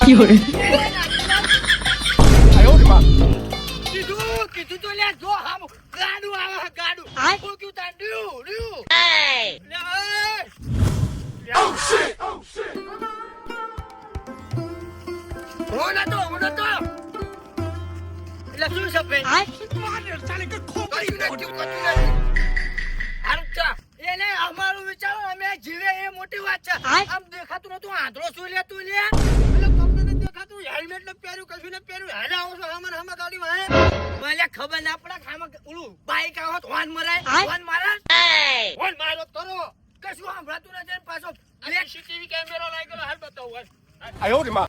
有人， 哎呦我的妈！ કીધું તો લે જો હામ ગાડું આવે ગાડું આય. હું ક્યું તાન ડ્યુ ડ્યુ લે Oh shit! Oh shit! હું નતો એટલે શું છે ભાઈ કશું નથી હારું ચા એને અમારું વિચારો અમે જીવે એ મોટી વાત છે આય. આમ દેખાતું નતું આંધળો શું લે તું લે એટલે તમને નથી દેખાતું હેલ્મેટ ને પહેર્યું કશું ને પહેર્યું હેલે આવો છો હમણાં ગાડીમાં મને ખબર ના પડે ખામાં ઓલું બાઈક આવો તો હોર્ન મરાય આય. હોર્ન મારા હોર્ન મારો કરો કશું સાંભળાતું નથી ને પાછો સીસીટીવી કેમેરો લાગેલો હાલ બતાવો哎呦我的妈！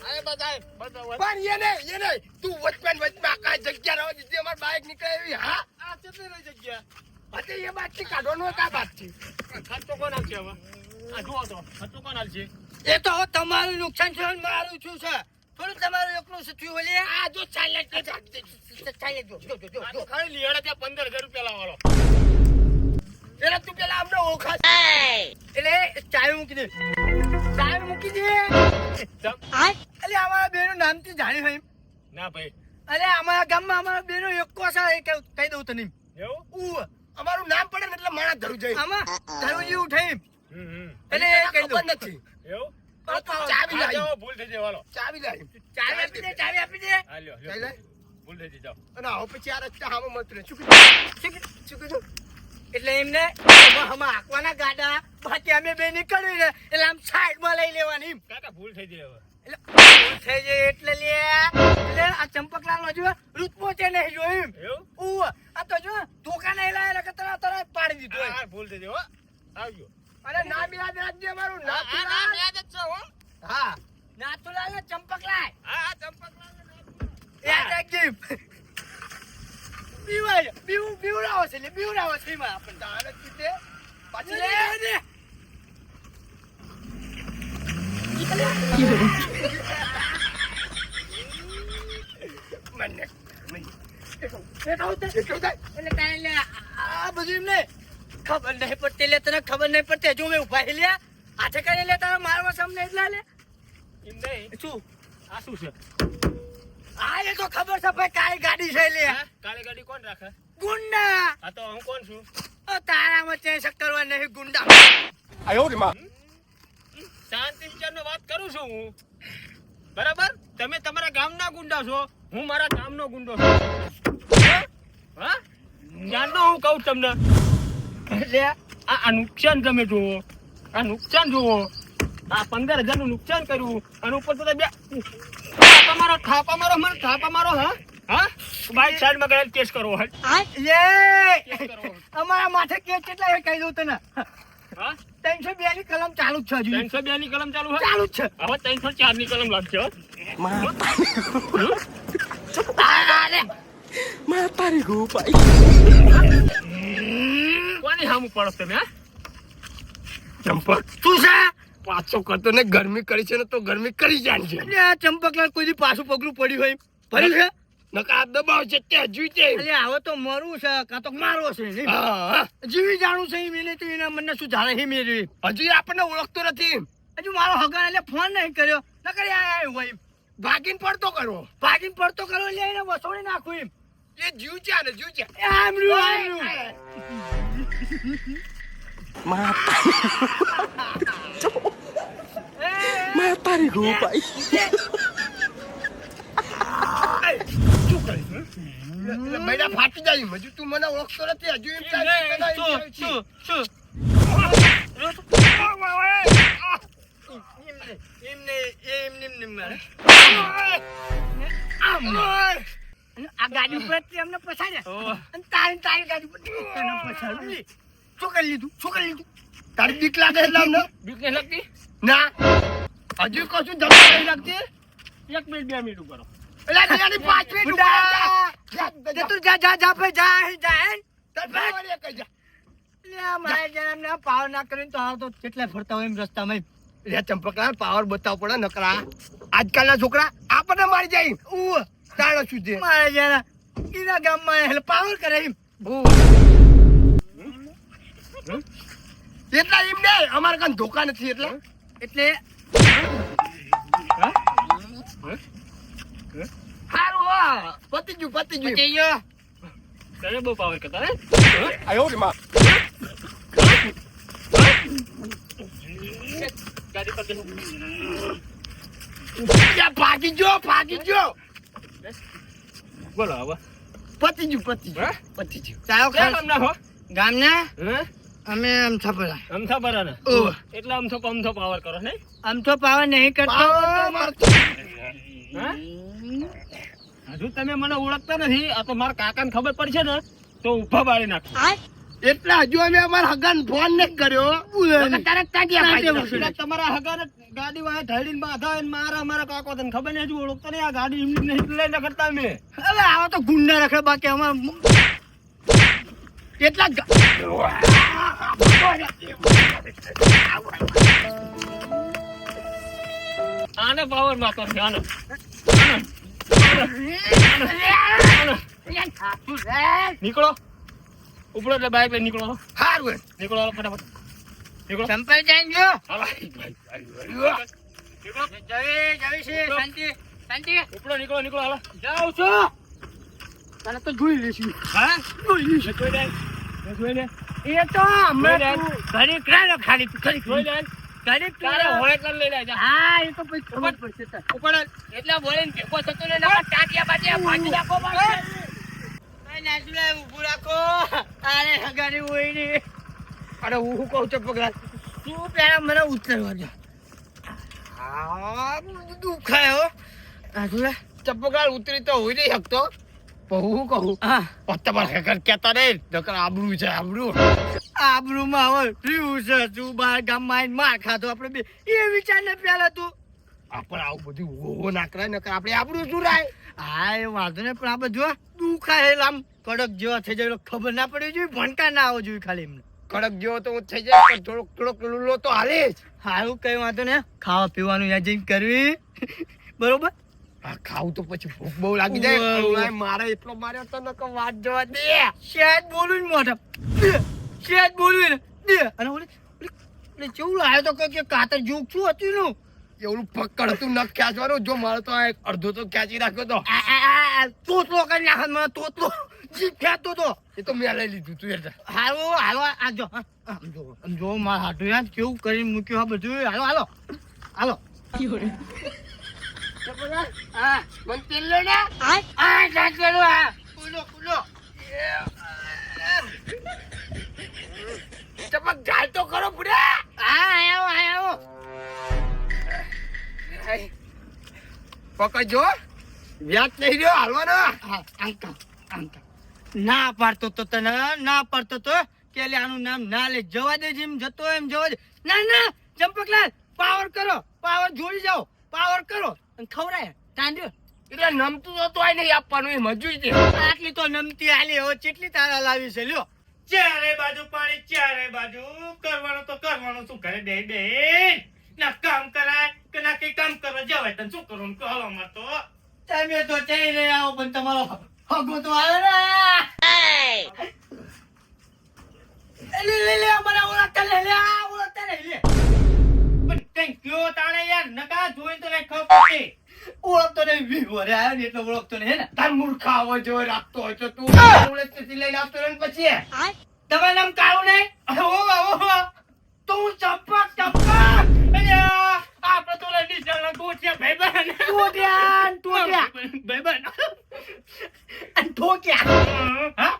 આય બતાય પણ એને તું વચમાં કાઈ જગ્યા રહો દીધી અમાર બાઈક નીકળે એવી હા આ કેટલી રહી જગ્યા હતી એ બાત થી કાઢો નો કા બાત થી ખર્ચો કોણ આવશે હવે આ જુઓ તો ખર્ચો કોણ આવશે એ તો હવે તમારું નુકસાન છે ને મારું શું છે થોડું તમારું એકલું છે થયું ઓલે આ જો ચાલે જો ખાલી લીહડા ત્યાં 15,000 રૂપિયા લાવવાનો એટલે તું પેલા અમને ઓળખા એટલે ચાવી મૂકી દે એટલે અમારા બેનું નામથી જાણી હોય ના ભાઈ અરે અમારા ગામમાં અમારા બેનો એકો છે એ કહી દઉં તને એવું અમારું નામ પડે ને એટલે માણા ધરું જાય આમાં ધરુજી ઉઠે એટલે એ કહી દઉં નથી એવું ચાવી લાવી ભૂલ થઈ જાય વાલો ચાવી આપી દે હા લ્યો કઈ લે? ભૂલ થઈ જાય અને આવો પછી આ રસ્તા હામો મળતું રહે શું કીધું એટલે એમને આમાં આંકવાના ગાડા બાકી અમે બે નીકળ્યું ને એટલે આમ સાઈડમાં લઈ લેવાની એમ. કાકા ભૂલ થઈ જાય હવે એટલે ભૂલ થઈ જાય એટલે આ ચંપકલાલ નો જો રૂતમો છે નહીં જોયું એવું આ તો જો ધોકા નહીં લાયેલા કે તરત પાડી દીધું હા ભૂલ થઈ જાય હો આવજો અરે નામ યાદ રાખજે અમારું નાથુલાલ યાદ જ છે હો હા નાથુલાલ ને ચંપકલાલ હા ચંપકલાલ યાદ રાખજે બીવડાવો છે એમાં આપણને તારે કીધે પાછી લે有人，આ બધું એમને ખબર નહીં પડતી લે તને ખબર નહીં પડતી હજુ મેં ઉભા લે હાથે કરી લે તારા મારવા સામને એટલા લે એમ નહીં શું આ શું છે આ એ તો ખબર છે ભાઈ કાઈ ગાડી છે લે કાળી ગાડી કોણ રાખે ગુંડા આ તો હું કોણ છું તારામાં ચેન્જ કરવા નહીં ગુંડા 哎呦我的妈！ શાંતિ વિચારનો વાત કરું છું હું બરાબર તમે તમારા ગામના ગુંડા છો હું મારા ગામનો ગુંડો છું હા જાણતો હું કહું તમને એટલે આ નુકસાન તમે જુઓ આ નુકસાન જુઓ આ 15,000 નું નુકસાન કર્યું અને ઉપર તો બે થાપા મારો મને થાપા મારો હા બાઈક સાઈડમાં ગયેલ કેસ કરવો હોય અમારા માથે કેસ કેટલા એ કહી દઉં તને હા 302 ની કલમ ચાલુ જ છે હજુ 302 ની કલમ ચાલુ હોય ચાલુ જ છે હવે 304 ની કલમ લાગશે હો. Matarí pai! કોની સામું પડો તમે હા ચંપક તું છે પાછો કરતો ને ગરમી કરી છે ને તો ગરમી કરી જાય છે એટલે આ ચંપકલાલ કોઈ દી પાછું પગલું પડ્યું હોય ભર્યું છે નકા આ દબાવ છે તે હજુ છે એટલે હવે તો મરવું છે કાં તો મારવો છે નહીં? હા જીવી જાણું છે એને તો એના મને શું જાણે હે મેરી હજુ આપણને ઓળખતો નથી હજુ મારો હગા એટલે ફોન નહીં કર્યો નકર આયા હોય ભાગીને પડતો કરવો ભાગીને પડતો કરો એટલે એને વસોડી નાખું એમ એ જીવ છે ને જીવ છે આમરું Matarí pai! બૈડા ફાટી જાય હજુ તું મને ઓળખતો નથી હજુ એમ થાય છે કે શું શું આ ગાડી ઉપર અમને પછાડ્યા અને તારી ગાડી ઉપર પછાડ્યું શું કરી લીધું તારી બીક લાગે એટલે અમને બીક નહીં લાગતી ના હજુ કશું ધક્કા નહીં લાગતી 1 મિનિટ 2 મિનિટ કરો એટલે બીજાની 5 મિનિટ તું જા ભાઈ જા કઈ જા મારે જણાને પાવર ના કરીને તો આવ તો કેટલા ફરતા હોય એમ રસ્તામાં રે ચંપકલાલ પાવર બતાવ પડે નકરા આજકાલના છોકરા આપણને મારી જાય તાળો સુધી મારે જણા એના ગામમાં એટલે પાવર કરે એમ એટલા એમ નહીં અમારે કાન ધોકા નથી એટલે એટલે હા? હારું હો પતી ગયું પતી ગયો. તને બહુ પાવર કરતા હે આયો રે માં ગાડી પર બેસો. ભાગી ગયો બોલો હવે પતી ગયું હા? પતી ગયું ચાલો ક્યાં ગામના હો ગામના હે અમે અમથા પડા અમથા બરાના ઓહ. એટલે અમથો પાવર કરો ને અમથો પાવર નહીં કરતો હા? હજુ તમે મને ઓળખતા નથી આ તો મારા કાકાને ખબર પડશે ને તો ઉભા બાળી નાખો એટલે હજુ અમે અમારા હગાન ફોન ને કર્યો તરત એટલે તમારા હગાને ગાડી વાળા ઢળીને બાંધા હોય ને મારા કાકો તને ખબર નહીં હજુ ઓળખતો નહીં આ ગાડી એમની નહીં લઈને કરતા અમે હવે આવા તો ગુંડા રખડે બાકી અમારે કેટલા આને પાવર મારતો છે આને નીકળો ઉપડો એટલે બાઈક લઈને નીકળો હારું નીકળો હાલો ફટાફટ નીકળો ચંપલ જાય ગયો હાલો નીકળો જવી છે શાંતિ ઉપડો નીકળો હાલો જાઉં છું તને તો જોઈ લઈશું હા જોઈ લઈશું જોઈ લે એ તો હમણાં જોઈ લે. તું ઘડી કરાયો ખાલી જોઈ લે ઘડી તારે હોય એટલે લઈ લે જા હા એ તો પછી ખબર પડશે તને. ઉપર એટલે બોલીને ભેગો થતો ને નકર ટાટિયા બાટિયા ભાગી નાખો બાપા. ભાઈ નાસુલા ઊભું રાખો અરે હગાની હોય ને અરે હું શું કહું છું પગલા તું પેલા મને ઉતરવા દે હા દુખાયો નાસુલા ચપ્પગાળ ઉતરી તો હોય નહીં શકતો પણ હું કહું હા તમારે હગર કહેતા નહીં નકર આબરૂ છે આબરૂ આબરૂમાં હવે રહ્યું છે તું બાર ગામમાં આવીને માર ખાધો આપણે બે એ વિચાર ને પેલા તું આપણે આવું બધું ઓહો ના કરાય નકર આપણે આબરૂ શું રાય હા એ વાંધો ને પણ આપણે જો દુખાય એટલે આમ કડક જેવા થઈ જાય એટલે ખબર ના પડવી જોઈએ ભણકા ના આવવો જોઈએ ખાલી એમને કડક જેવો તો થઈ જાય પણ થોડોક લૂલો તો હાલે જ સારું કઈ વાંધો ને ખાવા પીવાનું યાદ જઈને કરવી બરોબર હા ખાવું તો પછી ભૂખ બહુ લાગી જાય વાહ. ઓલાય મારે એટલો માર્યો તો નકર વાત જવા દે શેદ બોલું ને મોઢા શેદ બોલું ને દે અને ઓલી કેવું લાવ્યો તો કે કાતર જોક શું હતું નું એવું પકડ હતું નખ ખેંચવાનું જો મારે તો આ એક અડધો તો ખેંચી રાખ્યો તો તોતલો કરી નાખે મને તોતલો જીભ ખેંચતો તો એ તો મેં લઈ લીધું તું એટલે હાલો આ જો આમ જો મારા હાટું યાર કેવું કરીને મૂક્યું આ બધું હાલો હા મને તેલ લે ને કુલો ચપક જાય તો ખરો બુડા આયો પકડજો વ્યાજ નહીં રહ્યો હાલવાનો ના પાડતો તો તને ના પાડતો તો કે લે આનું નામ ના લે જવા દે જેમ જતો એમ જવા દે ના ચંપકલાલ પાવર કરો પાવર જોડી જાઓ પાવર કરો અને ખવડાય તાંડ્યો એટલે નમતું તો આય નહીં આપવાનું એ મજૂરી છે આટલી તો નમતી આલી હવે કેટલી તારા લાવી છે લ્યો ચારે બાજુ પાણી ચારે બાજુ કરવાનું શું કરે દે ના કામ કરાય કે ના કઈ કામ કરવા જવાય તને શું કરવાનું કહો અમાર તો તમે તો જઈ રહ્યા આવો પણ તમારો હગો તો આવે ને લે મને ઓળખતા લે ઓળખતા લે પણ કઈ કયો તાણે યાર નકા જોઈ તો કઈ ખબર પડે ઓળખતો નહીં વિવો રે આવ્યો ને એટલે ઓળખતો નહીં હે ને તાર મૂર્ખા આવો જો રાખતો હોય તો તું ઉડે તેથી લઈને આપતો રહે ને પછી તમારું નામ કાળું નહીં ઓહો તો હું ચંપક અલ્યા આપણે તો લઈ દીધા ગોઠિયા ભાઈબંધ ટોટ્યા ભાઈબંધ અને ઠોક્યા હા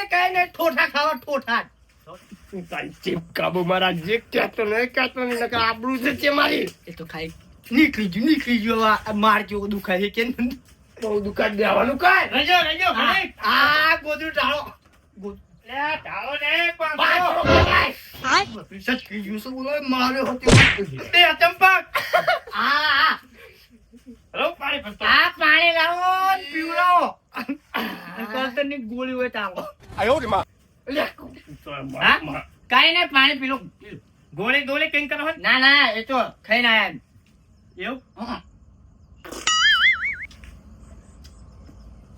કઈ નહીં ઠોઠા ખાવા ઠોઠા તારી ચીપ કાબુ મારા જે કહેતો નહીં નકર આબરૂ જશે મારી એ તો ખાઈ નીકળી ગયો આ માર જેવો દુખાય છે કે બહુ દુકાન દેવાનું કાય રજો ભાઈ આ ગોદરું ટાળો લે ઢાળો ને પાંચસો પાંચસો કહેવાય. સચકી ગયું છે બોલો માર્યો હતો બે ચંપક આ રો પાણી ભરતો પાણી લાવો ને પીવડાવો કલ્તરની ગોળી હોય તાવો આયો રે માં હા કાઈ નહીં પાણી પી લો ગોળી કઈ કરો ના એ તો ખાઈને આયા એવું હં.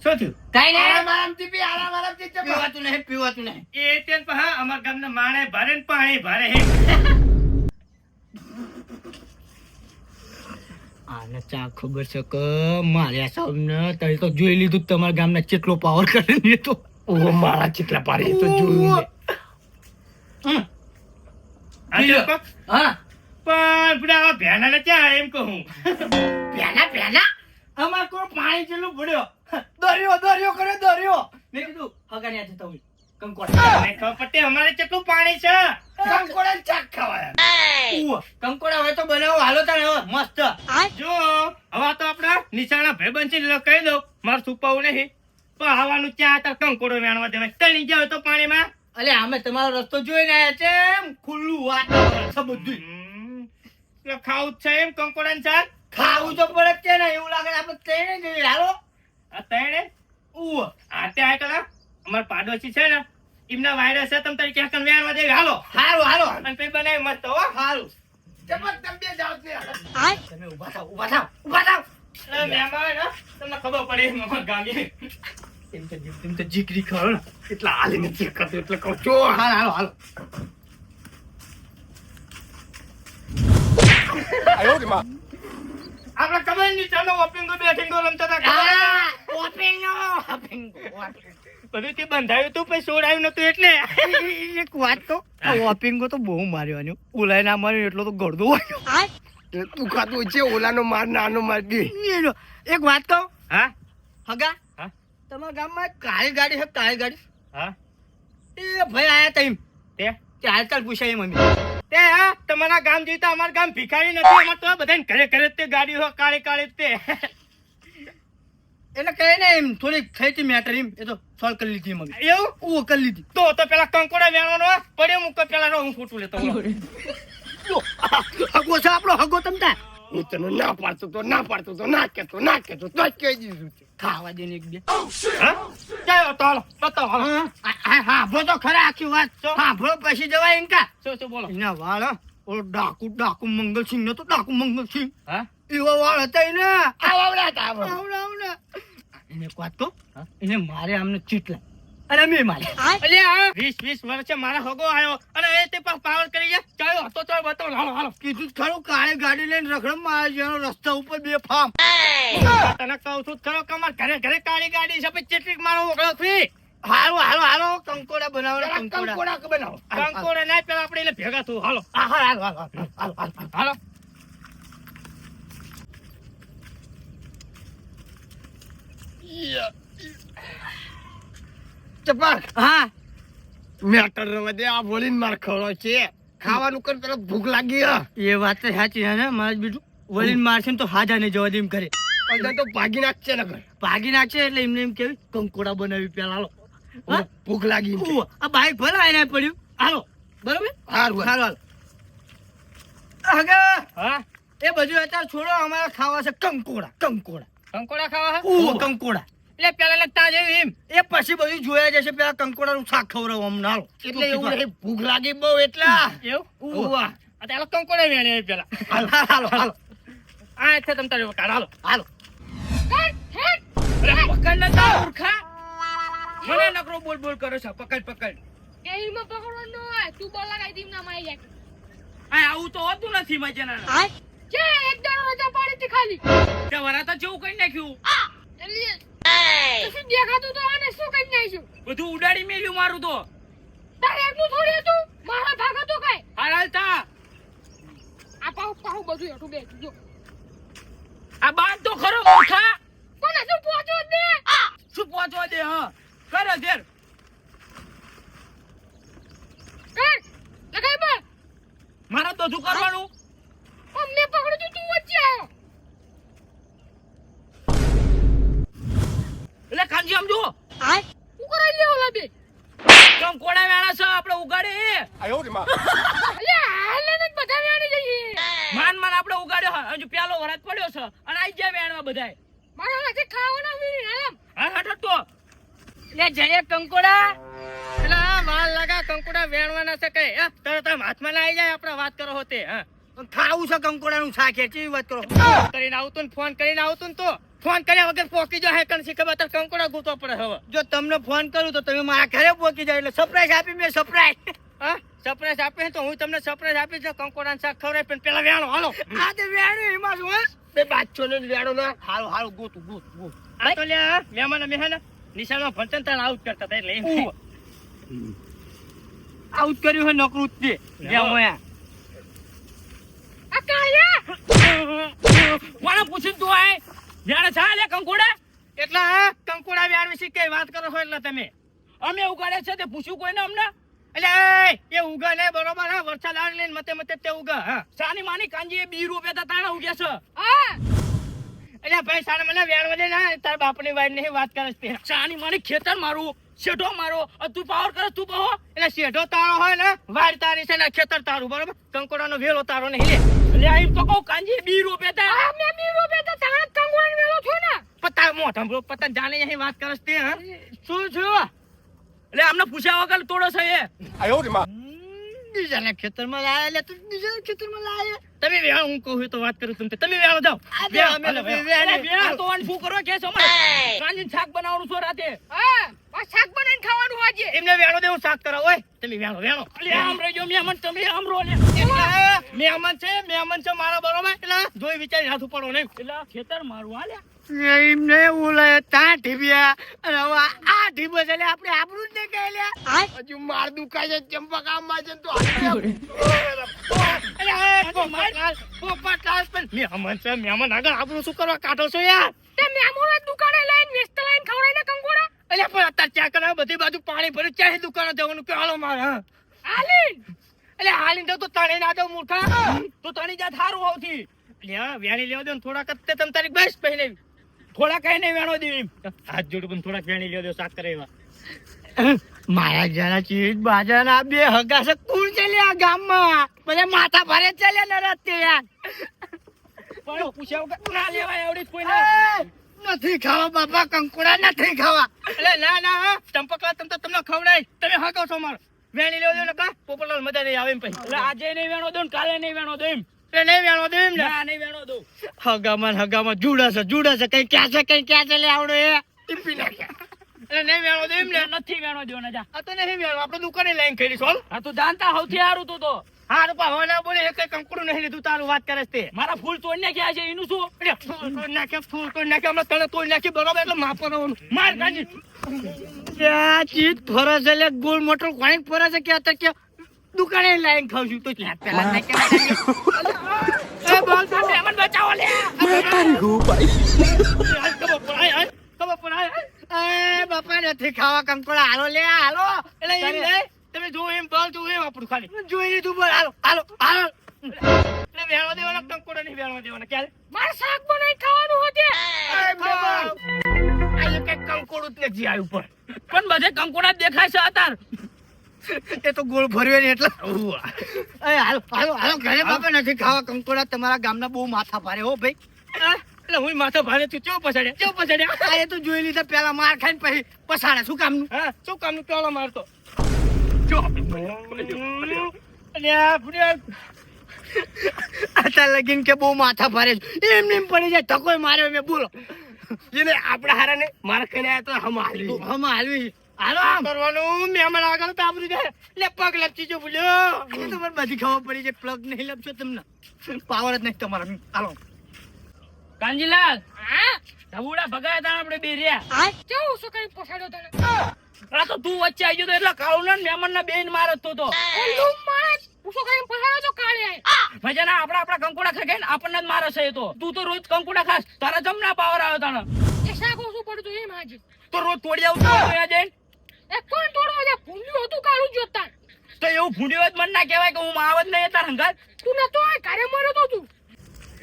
શું થયું કાઈ નહીં આરામથી પી આરામથી ચપા. પીવાતું નહીં એ તેન પા અમાર ગામના માણે ભારે ને પાણી ભારે હે ચા ખબર છે કે માર્યા સાહેબને તમે તો જોઈ લીધું કે તમારા ગામના કેટલો પાવર કરે ને તો ઓ મારા ચેટલા પાડે એ તો જોયું મેં. હા પણ પેલા ભેનાને ક્યાં એમ કહું પહેલા અમાર કોઈ પાણી જેટલું પડ્યો દરિયો કરે દરિયો મેં કીધું હગાની આજે તમે કંકોડા મને ખબર પડતી અમારે કેટલું પાણી છે કંકોડા ચાક ખાવાય. કંકોડા હવે તો બનાવો હાલો તારે હવે મસ્ત જો હવે તો આપડા નિશાળના ભાઈબંધ છે કહી દઉં મારે છુપાવું નહીં પણ આવવાનું ત્યાં તાર કંકોડો વેણવા દેવાય તણી જાવ તો પાણીમાં અલે અમે તમારો રસ્તો જોઈને આયા છે એમ ખુલ્લું વાતાવરણ છે બધું એટલે ખાવું જ છે એમ કંકોડા શાક ખાવું તો પડે જ છે ને એવું લાગે આપણે ટ્રેને જઈએ હાલો આ તણે આ ત્યાં કલા અમાર પાડોશી છે ને એમના વાયરસ છે તમે તારી ક્યાંક વેણવા દેવી હાલો હાલો અને પછી બનાવી મસ્ત હો હારું જબર તમે બે જાઓ જ નહીં હાલો. તમે ઊભા થાવ એટલે મહેમાન હો, તમને ખબર પડે એમ અમાર ગામે એમ તો જીકરી ખરો ને એટલા હાલી નથી કરતો એટલે કહું છો. હાલો આયો કે માં. આપણે ખબર નહીં ચાલો ઓપિંગો બેઠિંગો રમતા હતા બધું તે બંધાયું તું પછી છોડાયું નતું એટલે એક વાત તો ઓપિંગો તો બહુ માર્યો ઉલાય ના માર્યો એટલો તો ગળદો હોય તું ખાતું છે ઓલાનો માર નાનો માર બે. એક વાત કહું હા હગા હા? તમારા ગામમાં એક કાળી ગાડી છે કાળી ગાડી હા એ ભાઈ આયા તઈ તે તે હાલચાલ પૂછાય મમ્મી તે હા તમારા ગામ જોઈતા અમાર ગામ ભિખારી નથી અમાર તો બધાને ઘરે ઘરે જ તે ગાડી હો કાળી કાળી જ તે એટલે કહે ને એમ થોડીક થઈ હતી મેટર એમ એ તો સોલ્વ કરી લીધી મમ્મી એવું ઓ કરી લીધી તો પેલા કંકોડા વેણવાનો પડ્યો મૂકો પેલા હું ખોટું લેતો હગો છે આપણો હગો તમતા હું તને ના પાડતો તો ના કહેતો તો જ કહી દીધું છે. ખાવા દે ને એક બે હા ચાલો તો હાલો બતાવો હાલો. હા ભો તો ખરા આખી વાત હા ભો પછી જવાય એમ કા શું બોલો એના વાળ હા, ઓલો ડાકુ મંગલસિંહ નતો ડાકુ મંગલસિંહ હા એવા વાળ હતા એને આવડા હતા આવડા. આવડા એને એક વાત કહું એને મારે આમને ચીટલા અરે મેં મારે અલે આ 20 વર્ષે મારા હગો આવ્યો અને એ તે પાવર કરી ગયા ચાલો હતો તો બતાવો હાલો હાલો કીધું જ ખરું કાળી ગાડી લઈને રખડમ આવે છે એનો રસ્તા ઉપર બે ફામ તને કહું છું ખરો કે અમાર ઘરે ઘરે કાળી ગાડી છે પછી ચેટલીક મારો ઓગળો ફી હાલો કંકોડા બનાવો કંકોડા કે બનાવો. કંકોડે ના પેલા આપણે એટલે ભેગા થયું હાલો હાલો ચપાક હા મેટર રવા દે આ બોલીને માર ખવડો છે ખાવાનું કર પેલા ભૂખ લાગી હે. એ વાત તો સાચી છે ને મારે બીજું વળીને મારશે ને તો હાજા ને જવા દે એમ કરે અંદર તો ભાગી નાખશે ને ઘર. ભાગી નાખશે એટલે એમને એમ કેવી કંકોડા બનાવી પેલા હાલો ઓલો ભૂખ લાગી એમ કે. આ બાઈક ભલે આઈને પડ્યું હાલો બરોબર હારું હારું. હાલો આગળ હા એ બધું અત્યારે છોડો અમારે ખાવા છે કંકોડા કંકોડા ખાવા હે? કંકોડા એટલે પેલા લગતા જેવી એમ એ પછી બધું જોયા જશે પેલા કંકોડાનું શાક ખવડાવો અમને હાલો એટલે એવું નહીં ભૂખ લાગી બહુ એટલા. એવું ઉવા. આ ચાલો કંકોડા વેણે પેલા હાલો આ છે તમ તારે કાઢ હાલો હાલો અરે પકડ ન તા મૂર્ખા મને નકરો બોલ કરો છો પકડ એમાં પકડવાનું હોય તું બોલ લગાઈ દીમ ના માઈ જાય આ આવું તો હોતું નથી મજાના જે એક દાડો રજા પાડી હતી ખાલી તે વરાતા જેવું કઈ નાખ્યું એટલે કશું દેખાતું તો આને શું કરી નાખ્યું બધું ઉડાડી મેલ્યું મારું તો તારે એકલું થોડી હતું મારા ભાગ હતો કઈ હાલ તા આ પાહુ બધું હેઠું બેઠું જો આ બાદ તો ખરો મૂર્ખા કોને શું પહોંચો દે શું પહોંચવા દે હા કરે દેર કર લગાઈ બોલ મારા તો શું કરવાનું મેં પકડ્યું તું વચ્ચે આવ્યો એટલે કાંજી આમ જો હું કરાઈ લેવો લાબે કંકોડા વેણા છે આપણે ઉગાડે આયો રે માં. અલે હાલે ને બધા વેણી જઈએ માન આપણે ઉગાડ્યો હજુ પેલો વરસ પડ્યો છે અને આઈ જાય વેણવા બધાય મારા હાથે ખાવાના વીરી આમ હા હટો તો લે જઈએ કંકોડા એટલે વાલ લગા કંકોડા વેણવાના છે કઈ તરત આમ હાથમાં ના આવી જાય આપણે વાત કરો હોતે હા ખાવું છે કંકોડાનું શાક એ કેવી વાત કરો કરીને આવતું ને ફોન કરીને આવતું ને તો ફોન કર્યા વગર પોકી જો હે કણ ખબર તાર કંકોડા ગોતવા પડે હવે જો તમને ફોન કરું તો તમે મારા ઘરે પહોંચી જાય એટલે સરપ્રાઈઝ આપી મેં સરપ્રાઈઝ હા સરપ્રાઈઝ આપે તો હું તમને સરપ્રાઈઝ આપીશ તો કંકોડાનું શાક ખવડાવી પણ પેલા વેણો હાલો આ તે વેણું એમાં શું હે? બે બાદશોને જ વેણો ના. હારું હારું ગોત આ તો લે મહેમાન અમે હે ને નિશાળમાં ભણતા ને આઉટ કરતા હતા એટલે એમ. આઉટ કર્યું હોય નોકરું જ તે જ્યાં મોયા આ કાયા કોને પૂછ્યું તું આય જાણે છા લે કંકોડા એટલે હા કંકોડા વ્યાર વિશે કઈ વાત કરો છો એટલે તમે અમે ઉગાડે છે તે પૂછ્યું કોઈને અમને એટલે એ ઉગા ને બરોબર હા વરસાદ આવે લઈને મતે મતે તે ઉગા હા સાની માની કાંજી એ 2 રૂપિયા તાણા ઉગ્યા છે હા એટલે ભાઈ સાને મને વેણ વધે ના તાર બાપની વાઈન નહીં વાત કરે છે સાની માની ખેતર મારું શેઠો મારો તું પાવર કરે તું પાહો એટલે શેઠો તારો હોય ને વાડ તારી છે ને ખેતર તારું બરોબર કંકોડાનો વેલો તારો નહીં લે એટલે એમ તો કહું કાંજી 2 રૂપિયા તા આ મે બી રૂપે તો તાણ કંગોણ મેલો છો ને પતા મોઢા પતા જાણે અહીં વાત કરે છે હા શું છું એટલે આમને પૂછ્યા વગર તોડો છે એ આયો રે માં બીજાના ખેતરમાં લાયા એટલે તું બીજાના ખેતરમાં લાયા તમે વેણ હું કહું તો વાત કરું તમે વેણ જાઓ વેણ તો શું કરો કે છો સાંજે શાક બનાવવાનું છો રાતે હા આ શાક બનાવીને ખાવાનું આજે એમને વેણો દેવું શાક કરાવો ઓય તમે વેણો એટલે આમ રહેજો મહેમાન તમે આમ રહો ને મહેમાન છે મારા બરોબર એટલે જોઈ વિચારી હાથ પડો નહીં એટલે ખેતર મારું હાલ્યા એમને ઓલે ત્યાં ઢીબ્યા અને હવે આ ઢીબો છે એટલે આપણે આપણું જ નહીં કહે લ્યા હજુ માર દુખાય છે ચંપા કામ માં છે તો મહેમાન આગળ આપણું શું કરવા કાઢો છો યાર તે મેમોના દુકાને લઈને વેસ્ટ લઈને ખવડાવીને કંગોડા એટલે પણ અત્યારે ચા કરાવ બધી બાજુ પાણી ભર્યું ચાહે દુકાને જવાનું કે હાલો મારે હા આલીન એટલે હાલીને જાવ તો તણી ના દઉં મૂર્ખા તો તણી જાત સારું હોવથી એટલે વેણી લેવા દો ને થોડાક જ તે તમ તારી બસ પહેલે થોડા કઈ નહીં વેણો દે એમ હાથ જોડું પણ થોડાક વેણી લેવા દો શાક કરે એવા મારા જરા ચીજ બાજાના બે હગા છે કોણ છે લે આ ગામમાં બધા માથા ભારે ચાલે ને રસ્તે યાર પણ પૂછ્યા વગર ના લેવાય આવડી કોઈ એ, ના નથી ખાવા બાપા કંકોડા નથી ખાવા એટલે ના ના હા ચંપકલા તમને ખવડાય તમે હગો છો મારો વેણી લેવા દો ને કા પોપટલાલ મજા નહીં આવે એમ પછી એટલે આજે નહીં વેણો દો ને કાલે નહીં વેણો દો એમ એટલે નહીં વેણો દો એમ ને ના નહીં વેણો દો હગામાં જુડા છે કઈ ક્યાં છે લે આવડે એ ટીપી નાખ્યા એટલે નહીં વેણો દો એમ ને નથી વેણો દો ને જા આ તો નહીં વેણો આપણે દુકાને લઈને ખેડી છો હા તું જાણતા સૌથી સારું તું તો હારું પા હવે ના બોલે એક કંકુડું નહીં લીધું તારું વાત કરે છે તે મારા ફૂલ તોડ નાખ્યા છે એનું શું ફૂલ તોડ નાખ્યા હમણાં તને તોડ નાખી બરોબર એટલે માપવાનું માર કાઢી ત્યાં ચીજ ફરે છે લે ગોળ મોટર કોઈક ફરે છે કે અત્યારે કે દુકાને લાઈન ખાવ છું તો ત્યાં પેલા નાખ્યા એ બોલ તો મહેમાન બચાવો લે ખબર પડાય એ બાપા નથી ખાવા કંકોડા હાલો લે હાલો એટલે એમ નહીં તમે જો એમ બોલ તું એમ આપણું ખાલી જોઈ લીધું બોલ હાલો એટલે વેણો દેવાના કંકોડા નહીં વેણો દેવાના ક્યારે મારે શાક બનાવીને ખાવાનું હોતે આ એક કંકોડું જ નથી આવ્યું પણ બધે કંકોડા જ દેખાય છે અતાર એ તો ગોળ ભર્યો ને એટલે એ હાલો ઘરે બાપા નથી ખાવા કંકોડા તમારા ગામના બહુ માથા ભારે હો ભાઈ એટલે હું માથા ભારે છું કેવું પછાડ્યા આ એ તો જોઈ લીધા પેલા માર ખાઈને પછી પસાડે શું કામનું હા શું કામનું પેલો મારતો જો અલ્યા ભૂલ્યા અત્યારે લગીન કે બહુ માથા ભારે છે એમ નેમ પડી જાય ધક્કો માર્યો મેં બોલો એને આપડા હારા ને માર કને આયા તો હમ હાલી હમ હાલવી હાલો આમ કરવાનું મહેમાન આગળ તો આપણું જાય લે પગ લપચી જો ભૂલ્યો એ તો મને બધી ખબર પડી છે પ્લગ નહીં લપશો તમને પાવર જ નહીં તમારા હાલો કાંજીલાલ હા ધબુડા ભગાયા તા આપણે બે રહ્યા આ કેવું શું કરી પછાડ્યો તને આ તો તું વચ્ચે આવી ગયો તો એટલા કાળું ને મહેમાન ના બેન મારત તો ઓલું માણસ પૂછો કરીને પછાડ્યો તો કાળે ભજાના આપણા કંકોડા ખાઈ ને આપણને જ મારે છે એ તો તું તો રોજ કંકોડા ખાસ તારા જમના પાવર આવ્યો તાને એ શાક ઓછું પડતું એમ હાજી તો રોજ તોડી આવું અહીંયા જઈને એ કોણ તોડવા જાય ભૂંડ્યું હતું કાળું જોતા તો એવું ભૂંડ્યો જ મન ના કહેવાય કે હું આવત નહીં તાર હંગાત તું નતો આ ઘરે મર્યો તો તું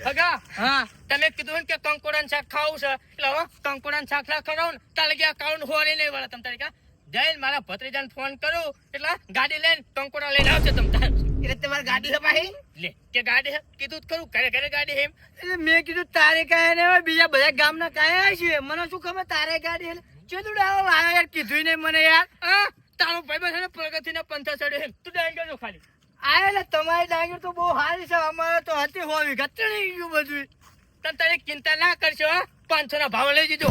હગા હા તમે કીધું ને કે કંકોડાનું શાક ખાવું છે એટલે હવે કંકોડાનું શાક ખવડાવું ને તાલે કે આ કાળું હોરી નહીં વળે તમ તારે કા જઈને મારા ભત્રીજાને ફોન કરું એટલે ગાડી લઈને કંકોડા લઈને આવશે તમ તાર એટલે તમારી ગાડી હપાઈ લે કે ગાડી હે કીધું જ ખરું ઘરે ઘરે ગાડી હે એમ એટલે મેં કીધું તારે કાંઈ નહીં હોય બીજા બધા ગામના કાંઈ છે મને શું ખબર તારે ગાડી એટલે ચેદુડા આવ્યો યાર કીધું નહીં મને યાર હા તારો ભાઈ છે ને પ્રગતિના પંથા ચડે એમ તું ડાંગ કરજો ખાલી આ એટલે તમારી ડાંગર તો બહુ સારી છે અમારે તો હતી હોવી ગતડી ગયું બધું તને તારી ચિંતા ના કરશો 500 ના ભાવ લઈ જજો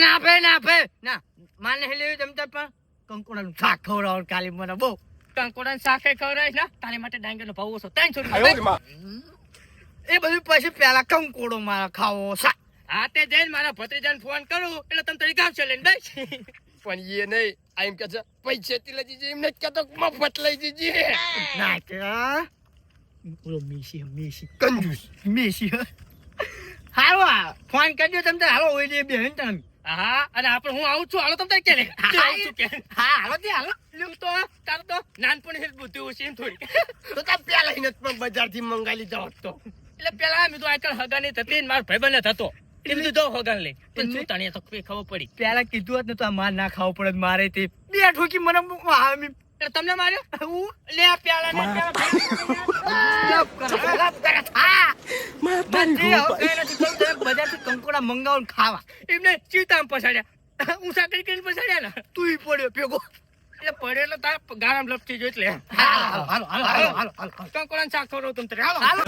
ના ભાઈ ના માને લેવી જમતા પણ કંકોડાનું શાક ખવડાવો કાલે મને બહુ કંકોડાનું શાકે ખવડાવીશ ને તારી માટે ડાંગરનો ભાવ ઓછો 300 આયો રે રૂપિયા. માં. એ બધું પછી પેલા કંકોડો મારા ખાવો શાક હા તે જઈને મારા ભત્રીજાને ફોન કરું એટલે તમે તારી ગામ છે લઈને બેસ. પણ એ નહીં આ એમ કે છે પૈસેથી લઈ જજે એમ નથી કહેતો કે મફત લઈ જજે. ના કે ઓલો મેસી કંજૂસ. મેસી હાલો ફોન કરજો તમે તારે હાલો ઓય બે તમે હા અને આપણે હું આવું છું હાલો તમે તારે ક્યાં લે? હા, આવું છું કે હા હાલો તે હાલો લ્યો તો તારું તો નાનપણથી જ બુદ્ધિ ઓછી ને થોડી. તો તાર પેલા એને પણ બજારથી મંગાવી લીધા હોત તો. એટલે પેલા મેં તો આજકાલ હગાની થતી ને મારા ભાઈબંધને થતો એટલે મેં કીધું જાઓ હગાને લઈ પણ શું તને તો કઈ ખબર પડી પેલા કીધું હોત ને તો આ માર ના ખાવું પડે મારે તે બે ઠોકી મને એટલે તમને માર્યો લે આ પ્યાલા ને બજારથી કંકોડા મંગાવો ખાવા એમને ચીતામ પછાડ્યા ઊંચા કરી કરીને પછાડ્યા ને તું પડ્યો ભેગો એટલે પડે એટલે તારા ગારામ લપટી જો એટલે હાલો હાલો હાલો હાલો હાલો કંકોડાનું શાક ખવડાવું તમે તારે. હાલો